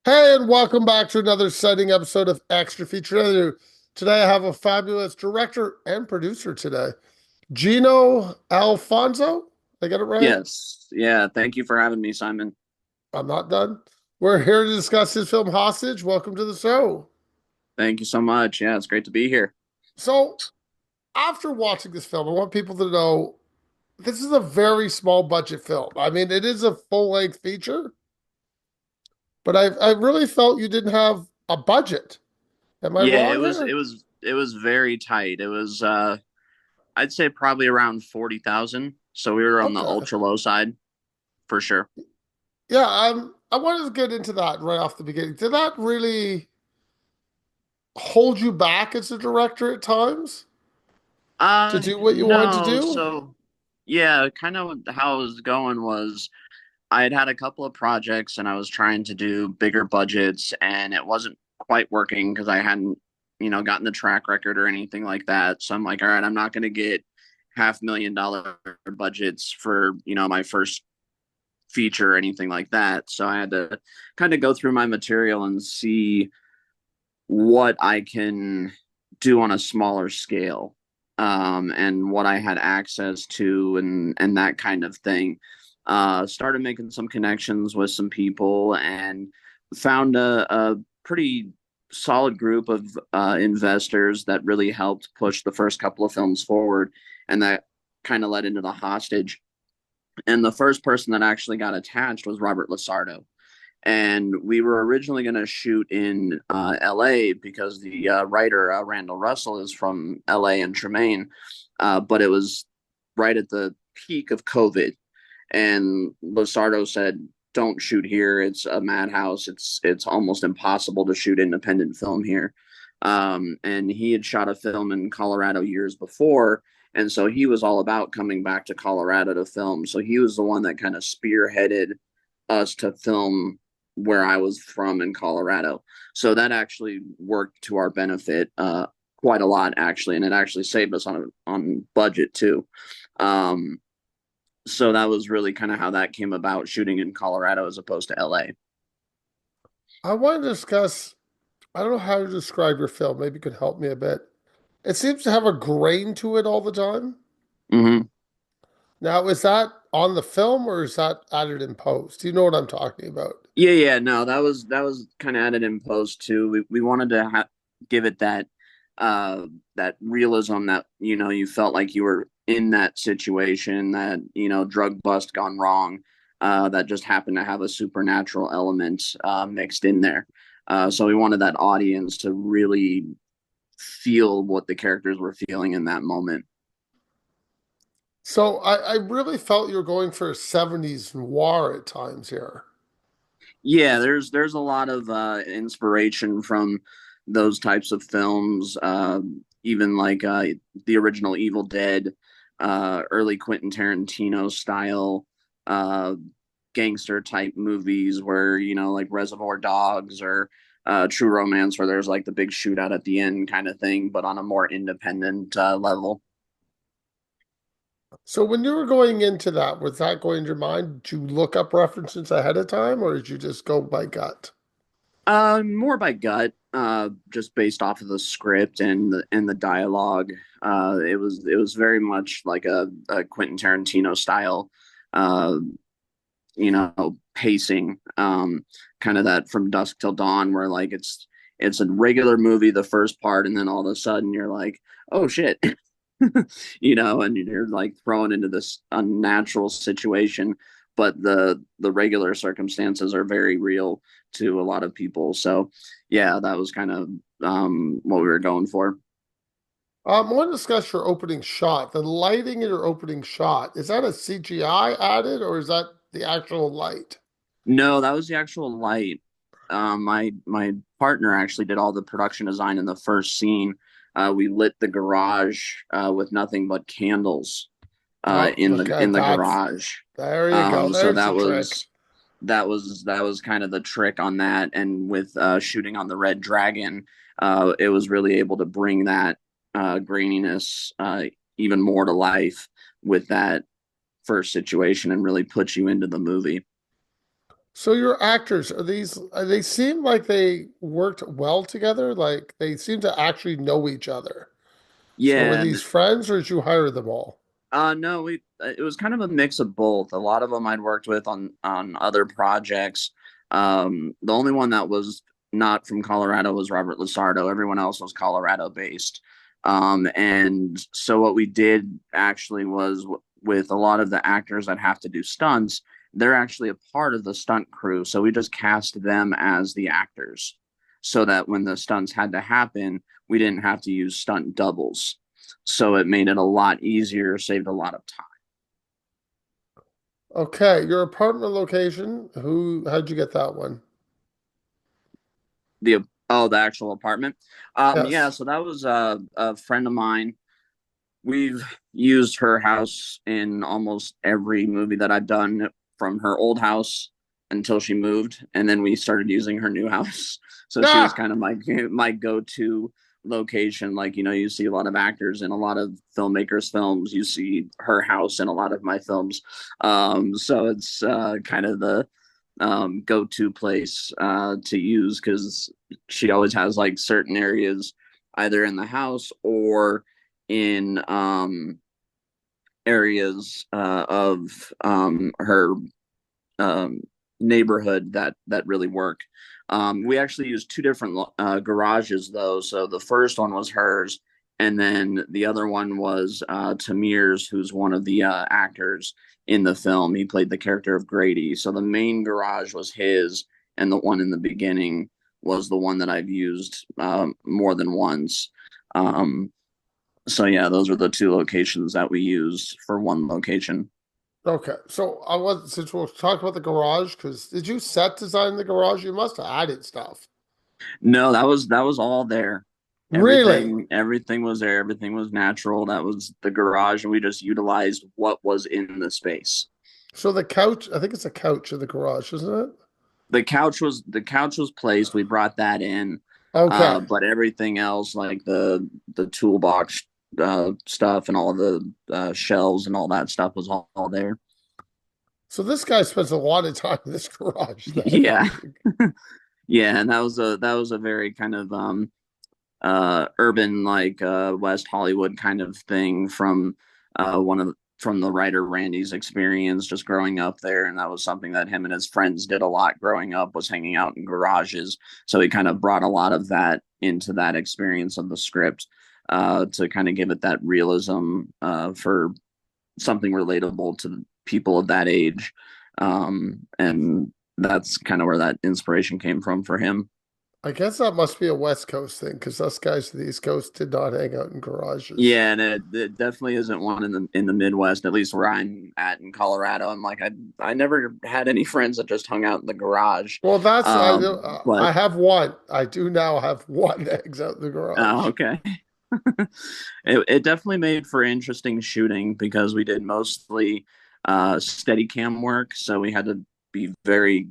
Hey, and welcome back to another exciting episode of Extra Feature Interview. Today I have a fabulous director and producer today, Gino Alfonso. I get it right? Yes. Yeah. Thank you for having me, Simon. I'm not done. We're here to discuss his film Hostage. Welcome to the show. Thank you so much. Yeah, it's great to be here. So, after watching this film, I want people to know this is a very small budget film. I mean, it is a full-length feature, but I really felt you didn't have a budget. Am I Yeah, wrong it here? was it was very tight. It was I'd say probably around 40,000. So we were on the Okay. ultra low side for sure. Yeah, I wanted to get into that right off the beginning. Did that really hold you back as a director at times to do what you wanted to No, do? so yeah, kind of how it was going was I had had a couple of projects and I was trying to do bigger budgets and it wasn't quite working because I hadn't, gotten the track record or anything like that. So I'm like, all right, I'm not going to get $500,000 budgets for, my first feature or anything like that. So I had to kind of go through my material and see what I can do on a smaller scale, and what I had access to and that kind of thing. Started making some connections with some people and found a pretty solid group of investors that really helped push the first couple of films forward, and that kind of led into the hostage. And the first person that actually got attached was Robert Lasardo, and we were originally going to shoot in LA because the writer Randall Russell is from LA and Tremaine, but it was right at the peak of COVID, and Losardo said, "Don't shoot here. It's a madhouse. It's almost impossible to shoot independent film here." And he had shot a film in Colorado years before, and so he was all about coming back to Colorado to film. So he was the one that kind of spearheaded us to film where I was from in Colorado. So that actually worked to our benefit quite a lot, actually, and it actually saved us on budget too. Um, so that was really kind of how that came about, shooting in Colorado as opposed to LA. I want to discuss, I don't know how to describe your film. Maybe you could help me a bit. It seems to have a grain to it all the time. Mm-hmm. Now, is that on the film or is that added in post? Do you know what I'm talking about? Yeah, no, that was kind of added in post too. We wanted to give it that realism that you felt like you were in that situation, that drug bust gone wrong, that just happened to have a supernatural element mixed in there. So we wanted that audience to really feel what the characters were feeling in that moment. So I really felt you were going for a 70s noir at times here. Yeah, there's a lot of inspiration from those types of films, even like the original Evil Dead, early Quentin Tarantino style uh, gangster type movies, where like Reservoir Dogs or True Romance, where there's like the big shootout at the end kind of thing, but on a more independent level. So when you were going into that, was that going in your mind? Did you look up references ahead of time or did you just go by gut? More by gut, just based off of the script and the dialogue. It was very much like a Quentin Tarantino style, uh, pacing. Kind of that From Dusk Till Dawn, where like it's a regular movie, the first part, and then all of a sudden you're like, oh shit, and you're like thrown into this unnatural situation, but the regular circumstances are very real to a lot of people. So yeah, that was kind of what we were going for. I want to discuss your opening shot. The lighting in your opening shot, is that a CGI added or is that the actual light? No, that was the actual light. My partner actually did all the production design in the first scene. We lit the garage with nothing but candles Oh, in the okay, in the that's garage. there you go. So There's the that trick. was that was kind of the trick on that. And with shooting on the Red Dragon, it was really able to bring that graininess even more to life with that first situation and really put you into the movie. So your actors, they seem like they worked well together, like they seem to actually know each other. So were Yeah, these friends or did you hire them all? no, we it was kind of a mix of both. A lot of them I'd worked with on other projects. The only one that was not from Colorado was Robert Lasardo. Everyone else was Colorado based. And so what we did actually was with a lot of the actors that have to do stunts, they're actually a part of the stunt crew. So we just cast them as the actors so that when the stunts had to happen, we didn't have to use stunt doubles, so it made it a lot easier, saved a lot of time. Okay, your apartment location, how'd you get that one? The the actual apartment. Yeah, Yes. so that was a friend of mine. We've used her house in almost every movie that I've done, from her old house until she moved, and then we started using her new house. So she was Ah, kind of my go-to location. Like, you see a lot of actors in a lot of filmmakers' films. You see her house in a lot of my films. So it's kind of the go-to place to use, because she always has like certain areas either in the house or in areas of her um, neighborhood that really work. We actually used two different garages though. So the first one was hers, and then the other one was Tamir's, who's one of the actors in the film. He played the character of Grady. So the main garage was his, and the one in the beginning was the one that I've used more than once. Um, so yeah, those are the two locations that we used for one location. okay. So I was since we'll talk about the garage, because did you set design the garage? You must have added stuff. No, that was all there. Really? Everything was there. Everything was natural. That was the garage, and we just utilized what was in the space. So the couch, I think it's a couch in the garage, isn't it? The couch was placed. We brought that in, Okay. but everything else, like the toolbox stuff and all the shelves and all that stuff, was all there. So this guy spends a lot of time in this garage then. Yeah, yeah, and that was a very kind of urban, like West Hollywood kind of thing from one of from the writer Randy's experience just growing up there, and that was something that him and his friends did a lot growing up, was hanging out in garages. So he kind of brought a lot of that into that experience of the script, to kind of give it that realism, for something relatable to people of that age, and that's kind of where that inspiration came from for him. I guess that must be a West Coast thing because us guys to the East Coast did not hang out in garages. Yeah, and it definitely isn't one in the Midwest, at least where I'm at in Colorado. I'm like, I never had any friends that just hung out in the garage. Well, that's But I have one. I do now have one that hangs out in the garage. okay. It definitely made for interesting shooting because we did mostly steady cam work, so we had to be very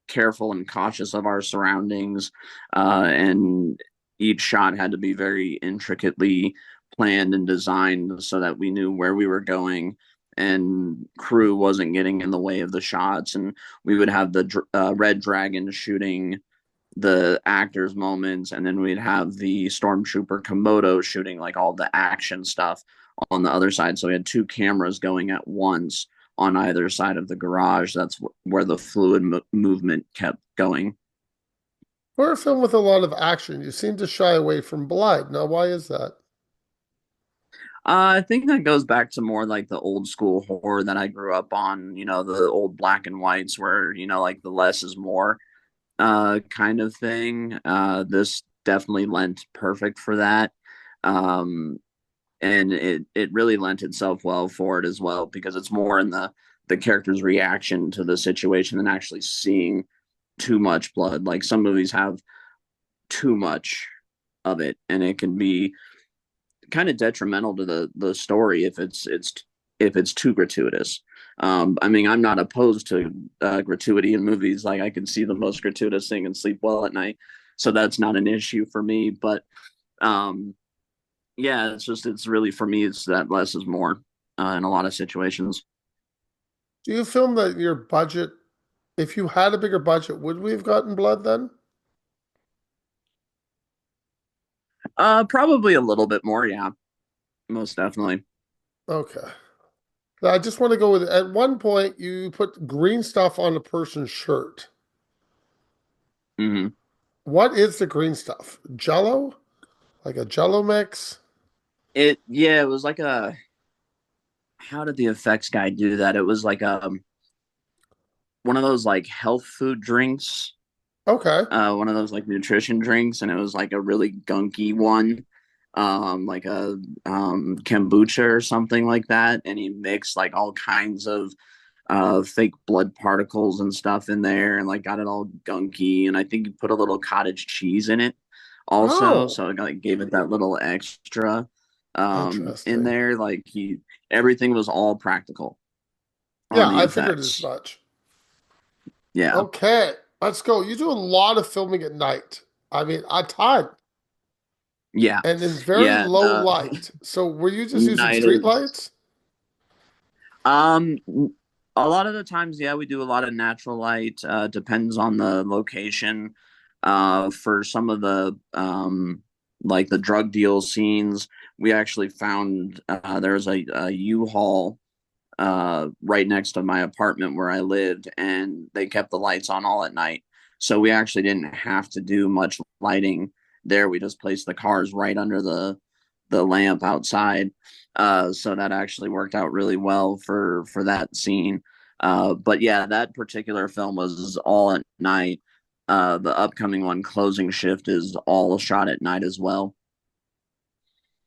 careful and cautious of our surroundings, and each shot had to be very intricately planned and designed so that we knew where we were going and crew wasn't getting in the way of the shots. And we would have the red dragon shooting the actors moments, and then we'd have the stormtrooper Komodo shooting like all the action stuff on the other side. So we had two cameras going at once on either side of the garage. That's where the fluid movement kept going. For a film with a lot of action, you seem to shy away from blood. Now, why is that? I think that goes back to more like the old school horror that I grew up on, the old black and whites where, like the less is more kind of thing. This definitely lent perfect for that. Um, and it really lent itself well for it as well, because it's more in the character's reaction to the situation than actually seeing too much blood. Like some movies have too much of it, and it can be kind of detrimental to the story if it's too gratuitous. I mean, I'm not opposed to gratuity in movies. Like I can see the most gratuitous thing and sleep well at night, so that's not an issue for me. But um, yeah, it's really, for me, it's that less is more in a lot of situations. Do you film that your budget? If you had a bigger budget, would we have gotten blood then? Probably a little bit more, yeah, most definitely. Okay. I just want to go with at one point you put green stuff on a person's shirt. Hmm. What is the green stuff? Jello? Like a Jello mix? Yeah, it was like how did the effects guy do that? It was like one of those like health food drinks, Okay. one of those like nutrition drinks, and it was like a really gunky one, like a kombucha or something like that. And he mixed like all kinds of fake blood particles and stuff in there, and like got it all gunky. And I think he put a little cottage cheese in it also, Oh, so it like gave it that little extra in interesting. there. Like he everything was all practical Yeah, on the I figured as effects. much. Yeah, Okay, let's go. You do a lot of filming at night. I mean, a ton, yeah, and in very yeah. low light. So were you just using Night street is lights? um a lot of the times, yeah, we do a lot of natural light. Depends on the location. For some of the like the drug deal scenes, we actually found there's a U-Haul right next to my apartment where I lived, and they kept the lights on all at night. So we actually didn't have to do much lighting there. We just placed the cars right under the lamp outside. So that actually worked out really well for that scene. But yeah, that particular film was all at night. The upcoming one, Closing Shift, is all shot at night as well.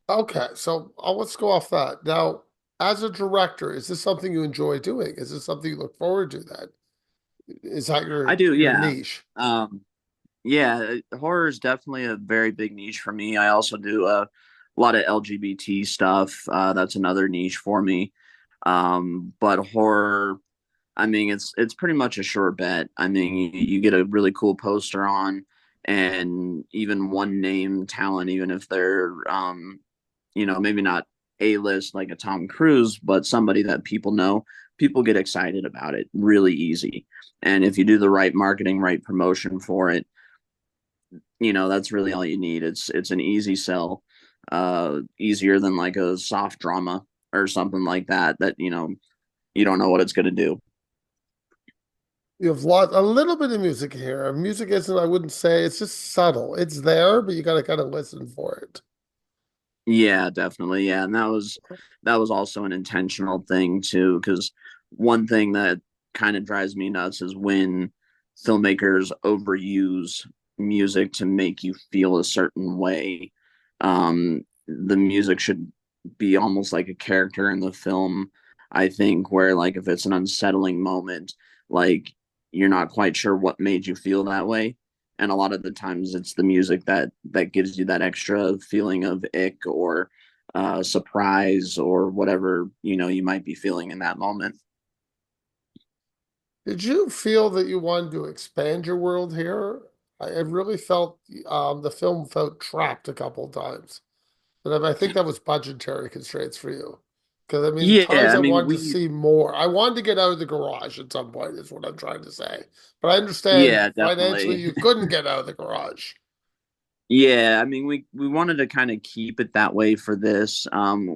Okay, so let's go off that. Now, as a director, is this something you enjoy doing? Is this something you look forward to then? Is that I do, your yeah. niche? Um, Yeah, horror is definitely a very big niche for me. I also do a lot of LGBT stuff. That's another niche for me. But horror, I mean, it's pretty much a sure bet. I mean, you get a really cool poster on, and even one name talent, even if they're maybe not A list like a Tom Cruise, but somebody that people know, people get excited about it really easy. And if you do the right marketing, right promotion for it, that's really all you need. It's an easy sell, easier than like a soft drama or something like that you don't know what it's going to do. You have a little bit of music here. Music isn't, I wouldn't say, it's just subtle. It's there, but you got to kind of listen for it. Yeah, definitely. Yeah, and that was also an intentional thing too, because one thing that kind of drives me nuts is when filmmakers overuse music to make you feel a certain way. The music should be almost like a character in the film, I think, where like if it's an unsettling moment, like you're not quite sure what made you feel that way, and a lot of the times it's the music that gives you that extra feeling of ick or surprise or whatever you might be feeling in that moment. Did you feel that you wanted to expand your world here? I really felt the film felt trapped a couple of times. And I think that was budgetary constraints for you. Because I mean, Yeah, times I I mean wanted to we see more. I wanted to get out of the garage at some point, is what I'm trying to say. But I understand yeah, financially definitely. you couldn't get out of the garage. Yeah, I mean we wanted to kind of keep it that way for this.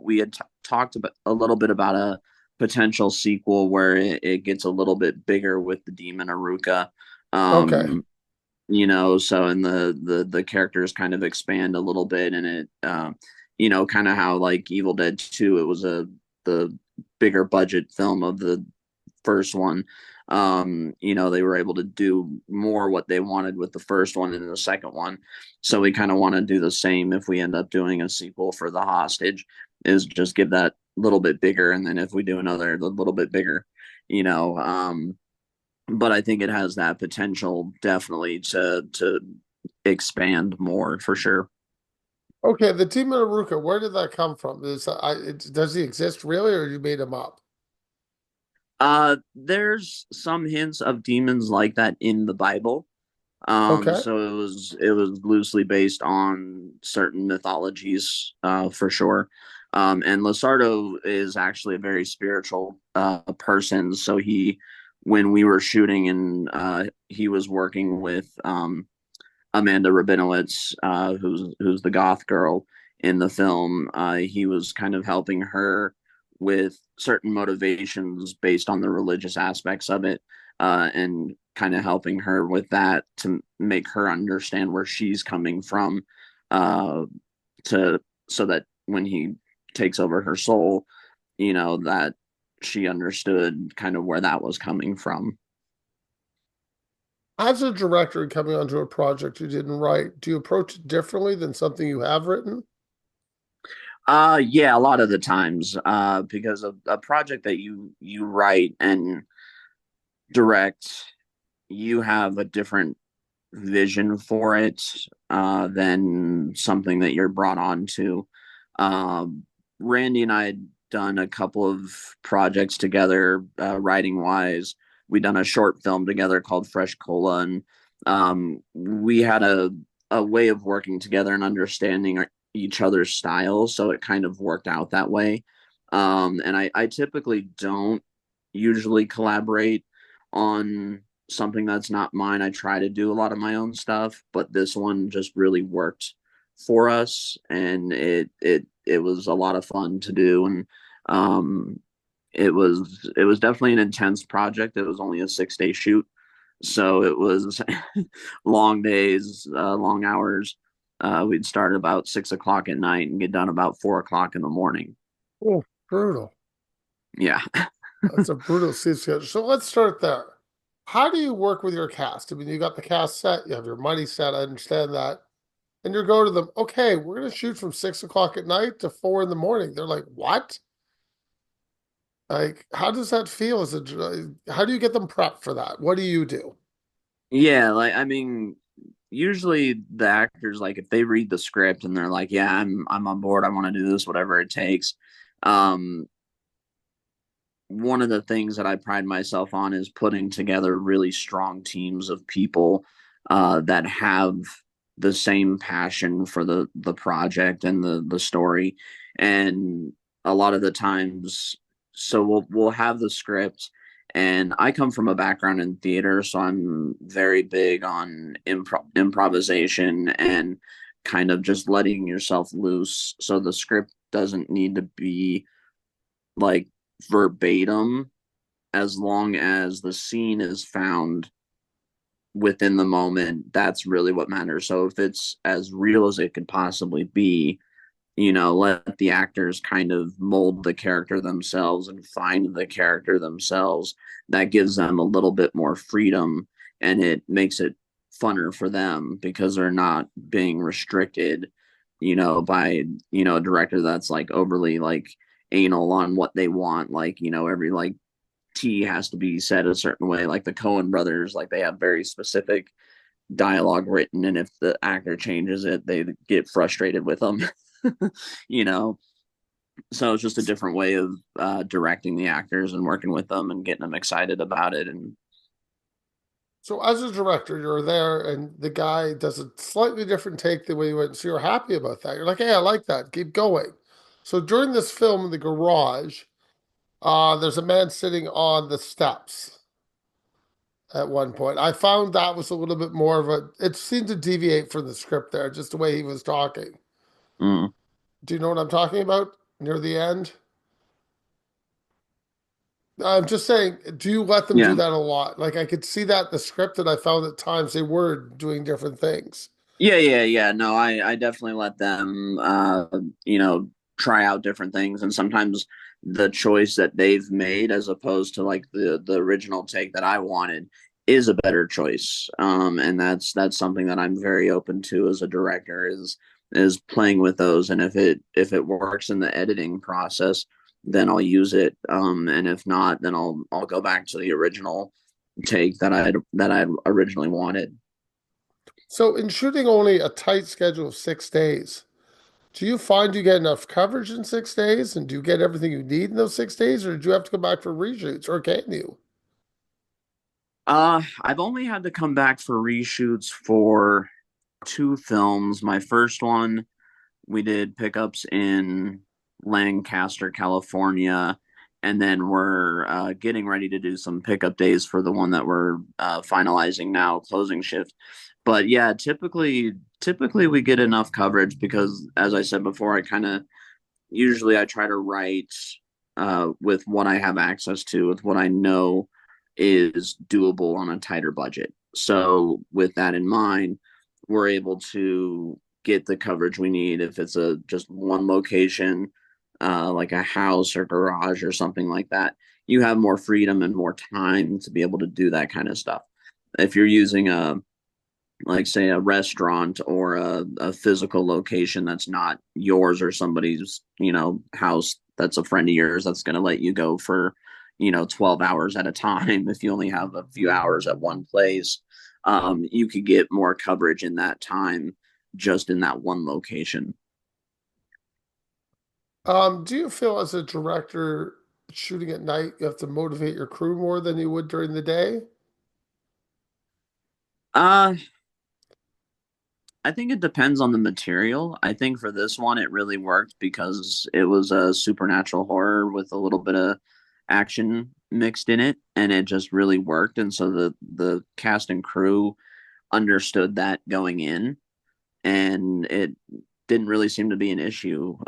We had talked about a little bit about a potential sequel where it gets a little bit bigger with the demon Aruka. Okay. Um, so and the characters kind of expand a little bit, and it kind of how like Evil Dead 2, it was the bigger budget film of the first one. They were able to do more what they wanted with the first one and the second one. So we kind of want to do the same if we end up doing a sequel for The Hostage, is just give that a little bit bigger, and then if we do another a little bit bigger, you know. But I think it has that potential definitely to expand more for sure. Okay, the Demon Aruka, where did that come from? Does he exist really, or you made him up? There's some hints of demons like that in the Bible. Okay. So it was loosely based on certain mythologies, for sure. And Lasardo is actually a very spiritual person, so he when we were shooting and he was working with Amanda Rabinowitz, who's the goth girl in the film. He was kind of helping her with certain motivations based on the religious aspects of it, and kind of helping her with that to make her understand where she's coming from, uh, to so that when he takes over her soul, that she understood kind of where that was coming from. As a director coming onto a project you didn't write, do you approach it differently than something you have written? Yeah, a lot of the times, because a project that you write and direct, you have a different vision for it, than something that you're brought on to. Um, Randy and I had done a couple of projects together, writing wise. We done a short film together called Fresh Cola, and we had a way of working together and understanding each other's styles, so it kind of worked out that way. And I typically don't usually collaborate on something that's not mine. I try to do a lot of my own stuff, but this one just really worked for us, and it was a lot of fun to do. And um, it was definitely an intense project. It was only a 6 day shoot, so it was long days, long hours. We'd start about 6 o'clock at night and get done about 4 o'clock in the morning. Oh, brutal. Yeah. That's a brutal scene schedule. So let's start there. How do you work with your cast? I mean, you got the cast set, you have your money set, I understand that. And you're going to them, okay, we're going to shoot from 6 o'clock at night to 4 in the morning. They're like, what? Like, how does that feel as a, how do you get them prepped for that? What do you do? Yeah, like I mean, usually the actors, like if they read the script and they're like, "Yeah, I'm on board. I want to do this, whatever it takes." Um, One of the things that I pride myself on is putting together really strong teams of people, that have the same passion for the project and the story. And a lot of the times, so we'll have the script, and I come from a background in theater, so I'm very big on improvisation and kind of just letting yourself loose. So the script doesn't need to be like verbatim, as long as the scene is found within the moment. That's really what matters. So if it's as real as it could possibly be, let the actors kind of mold the character themselves and find the character themselves. That gives them a little bit more freedom, and it makes it funner for them because they're not being restricted, by, a director that's like overly like anal on what they want. Like, every like T has to be said a certain way. Like the Coen brothers, like they have very specific dialogue written, and if the actor changes it, they get frustrated with them. you know, so it's just a different way of directing the actors and working with them and getting them excited about it. And So as a director, you're there and the guy does a slightly different take the way you went. So you're happy about that. You're like, hey, I like that. Keep going. So during this film in the garage, there's a man sitting on the steps at one point. I found that was a little bit more of a, it seemed to deviate from the script there, just the way he was talking. mm, Do you know what I'm talking about near the end? I'm just saying, do you let them do yeah, that a lot? Like I could see that in the script, and I found at times they were doing different things. yeah. No, I definitely let them, try out different things, and sometimes the choice that they've made as opposed to like the original take that I wanted is a better choice. And that's something that I'm very open to as a director, is playing with those, and if it works in the editing process, then I'll use it. And if not, then I'll go back to the original take that I originally wanted. So in shooting only a tight schedule of 6 days, do you find you get enough coverage in 6 days? And do you get everything you need in those 6 days? Or do you have to come back for reshoots? Or can you? I've only had to come back for reshoots for two films. My first one, we did pickups in Lancaster, California, and then we're getting ready to do some pickup days for the one that we're finalizing now, closing shift. But yeah, typically we get enough coverage because, as I said before, I kind of usually I try to write with what I have access to, with what I know is doable on a tighter budget. So with that in mind, we're able to get the coverage we need if it's a just one location, like a house or garage or something like that. You have more freedom and more time to be able to do that kind of stuff. If you're using a like say a restaurant or a physical location that's not yours or somebody's house that's a friend of yours that's going to let you go for 12 hours at a time if you only have a few hours at one place. You could get more coverage in that time just in that one location. Do you feel as a director shooting at night, you have to motivate your crew more than you would during the day? uh I think it depends on the material. I think for this one, it really worked because it was a supernatural horror with a little bit of action mixed in it, and it just really worked. And so the cast and crew understood that going in, and it didn't really seem to be an issue.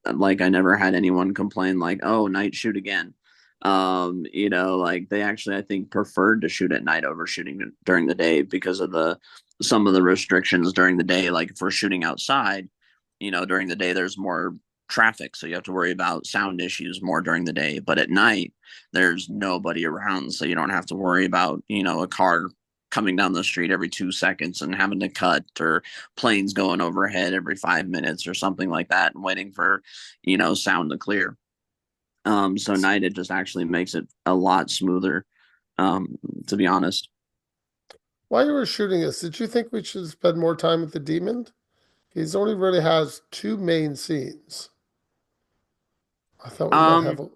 Like I never had anyone complain like, "Oh, night shoot again." Like they actually I think preferred to shoot at night over shooting during the day because of the some of the restrictions during the day. Like if we're shooting outside, during the day there's more traffic, so you have to worry about sound issues more during the day. But at night, there's nobody around, so you don't have to worry about a car coming down the street every 2 seconds and having to cut or planes going overhead every 5 minutes or something like that and waiting for sound to clear. So night it just actually makes it a lot smoother, um, to be honest. While you were shooting this, did you think we should spend more time with the demon? He's only really has two main scenes. I thought we might have um a.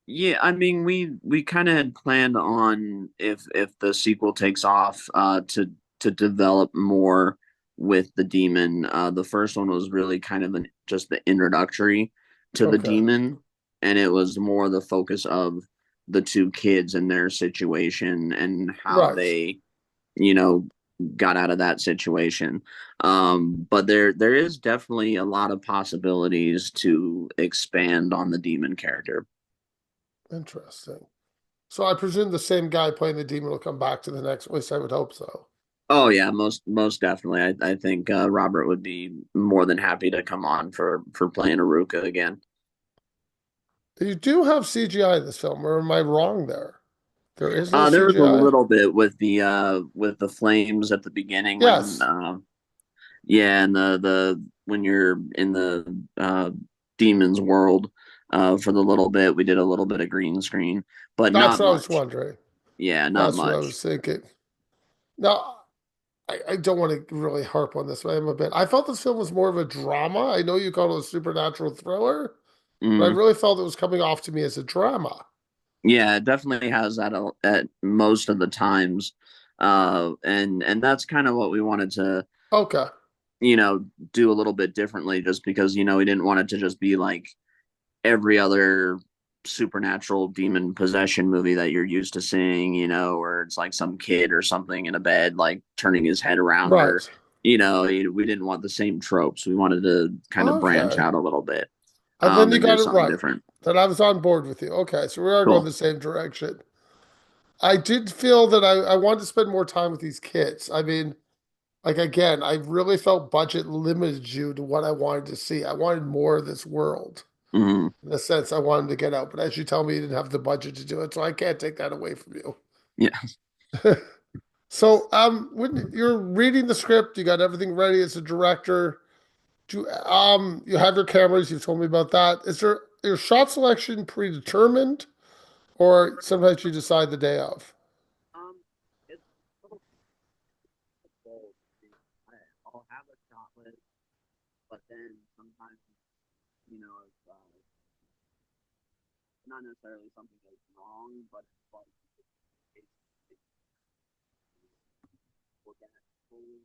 yeah, I mean we kind of had planned on if the sequel takes off to develop more with the demon. The first one was really kind of just the introductory to the Okay, demon, and it was more the focus of the two kids and their situation and how right. they you know, got out of that situation. But there is definitely a lot of possibilities to expand on the demon character. Interesting. So I presume the same guy playing the demon will come back to the next. At least I would hope so. Oh yeah, most definitely. I think Robert would be more than happy to come on for playing Aruka again. You do have CGI in this film, or am I wrong there? There is no There was a CGI? little bit with the flames at the beginning when Yes, yeah, and the when you're in the demon's world for the little bit, we did a little bit of green screen, but that's not what I was much. wondering. Yeah, not That's what I much. was thinking. Now, I don't want to really harp on this, but I'm a bit. I felt this film was more of a drama. I know you call it a supernatural thriller, but I Mm, really felt it was coming off to me as a drama. yeah, it definitely has that at most of the times, and that's kind of what we wanted to Okay, you know do a little bit differently, just because we didn't want it to just be like every other supernatural demon possession movie that you're used to seeing, where it's like some kid or something in a bed, like turning his head around, or, right. we didn't want the same tropes. We wanted to kind of branch Okay. out a little bit, And then you and do got it something right. different. Then I was on board with you. Okay, so we are going Cool. the same direction. I did feel that I wanted to spend more time with these kids. I mean, like again, I really felt budget limited you to what I wanted to see. I wanted more of this world. Hmm. In a sense, I wanted to get out. But as you tell me, you didn't have the budget to do it, so I can't take that away from you. Yeah. So, when you're reading the script, you got everything ready as a director. You have your cameras? You've told me about that. Is there your shot selection predetermined, or sometimes you decide the day of? Um, it's a little bold. I'll have a shot list, but then sometimes, it's not necessarily something that's wrong, but it's like it's organically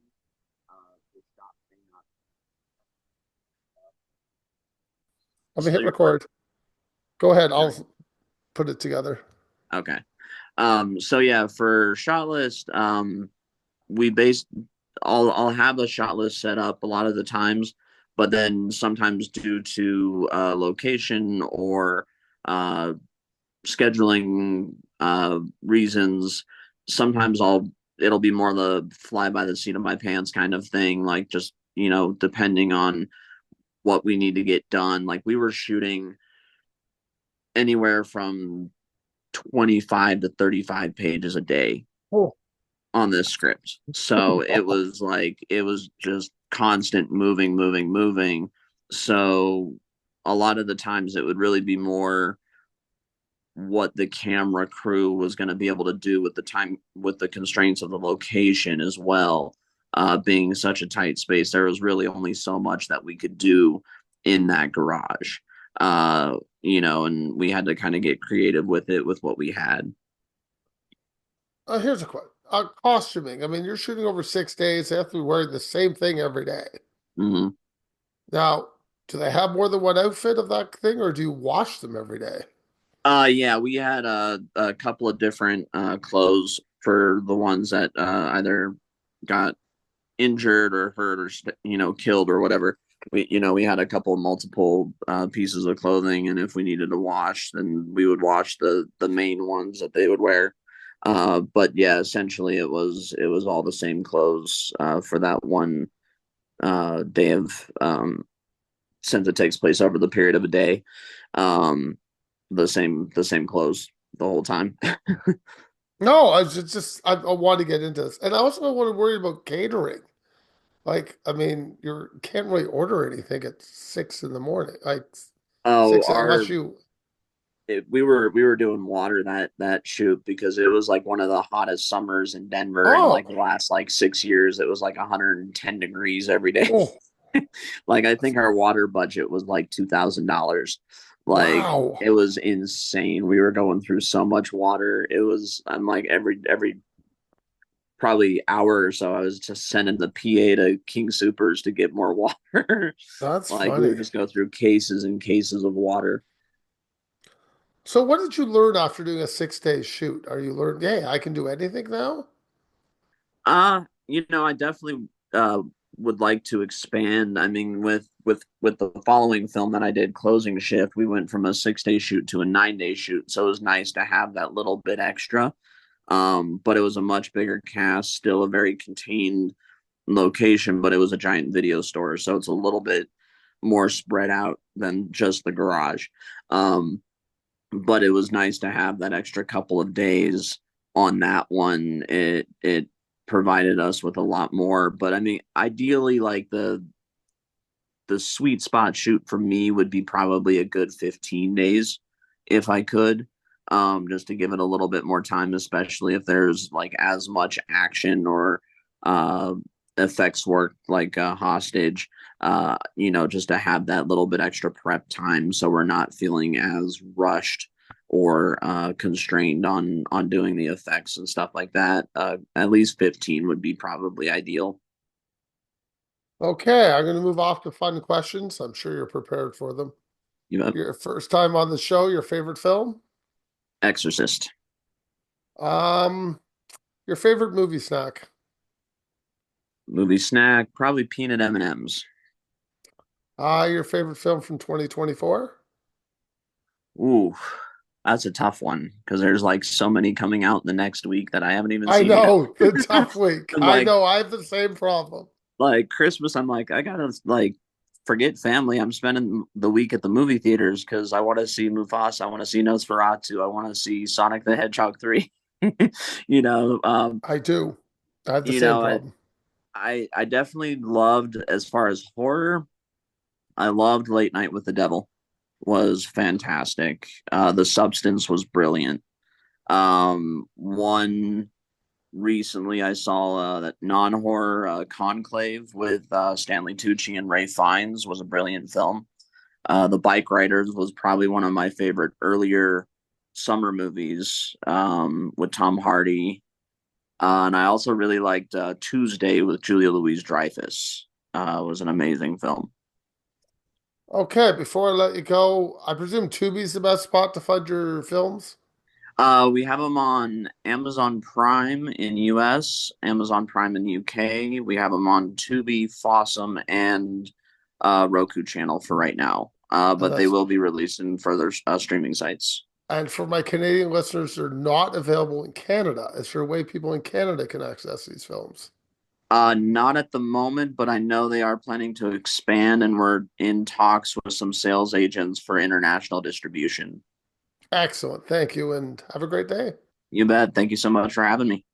the shot may not. Let me So hit you're record. Go ahead. I'll put it together. Okay. So yeah, for shot list, we base I'll have a shot list set up a lot of the times, but then sometimes due to location or uh scheduling reasons, sometimes it'll be more the fly by the seat of my pants kind of thing, like just, depending on what we need to get done. Like we were shooting anywhere from 25 to 35 pages a day Oh. on this script. So it was just constant moving, moving, moving. So a lot of the times it would really be more what the camera crew was going to be able to do with the time, with the constraints of the location as well. Being such a tight space, there was really only so much that we could do in that garage. And we had to kind of get creative with it with what we had. Here's a question. Costuming. I mean, you're shooting over 6 days. They have to be wearing the same thing every day. Mm-hmm. Now, do they have more than one outfit of that thing, or do you wash them every day? Yeah, we had a couple of different clothes for the ones that either got injured or hurt or killed or whatever. We had a couple multiple pieces of clothing, and if we needed to wash, then we would wash the main ones that they would wear. But yeah, essentially it was all the same clothes for that one day of since it takes place over the period of a day. Um, the same clothes the whole time. No, I want to get into this, and I also don't want to worry about catering. Like, I mean, you can't really order anything at 6 in the morning, like Oh, six unless you. we were doing water that shoot because it was like one of the hottest summers in Denver in like the Oh, last like 6 years. It was like 110 degrees every day. oh, Like I think our water budget was like $2,000. Like wow, it was insane. We were going through so much water. I'm like every probably hour or so I was just sending the PA to King Supers to get more water. that's Like we would funny. just go through cases and cases of water. So, what did you learn after doing a 6 day shoot? Are you learning? Hey, I can do anything now. I definitely would like to expand. I mean, with the following film that I did, Closing Shift, we went from a 6 day shoot to a 9 day shoot. So it was nice to have that little bit extra. But it was a much bigger cast, still a very contained location, but it was a giant video store, so it's a little bit more spread out than just the garage. But it was nice to have that extra couple of days on that one. It provided us with a lot more. But I mean, ideally, like the sweet spot shoot for me would be probably a good 15 days if I could. Just to give it a little bit more time, especially if there's like as much action or uh, effects work like a hostage, just to have that little bit extra prep time so we're not feeling as rushed or constrained on doing the effects and stuff like that. At least 15 would be probably ideal. Okay, I'm going to move off to fun questions. I'm sure you're prepared for them. You know, Your first time on the show, your favorite film? Exorcist. Um, your favorite movie snack? Movie snack, probably peanut M&Ms. Your favorite film from 2024? Ooh, that's a tough one because there's like so many coming out in the next week that I haven't even I seen yet. know, the tough week. And I know, I have the same problem. like Christmas, I'm like, I gotta like forget family. I'm spending the week at the movie theaters because I want to see Mufasa, I want to see Nosferatu, I want to see Sonic the Hedgehog 3. you know, um, I do. I have the you same know, I, problem. I definitely loved as far as horror. I loved Late Night with the Devil. Was fantastic. The substance was brilliant. One recently I saw that non-horror Conclave with Stanley Tucci and Ray Fiennes was a brilliant film. The Bike Riders was probably one of my favorite earlier summer movies with Tom Hardy. And I also really liked Tuesday with Julia Louise-Dreyfus. Was an amazing film. Okay, before I let you go, I presume Tubi's the best spot to find your films? We have them on Amazon Prime in US, Amazon Prime in UK. We have them on Tubi, Fossum, and Roku channel for right now. And But they that's will be released in further streaming sites. and for my Canadian listeners, they're not available in Canada. Is there a way people in Canada can access these films? Not at the moment, but I know they are planning to expand, and we're in talks with some sales agents for international distribution. Excellent. Thank you, and have a great day. You bet. Thank you so much for having me.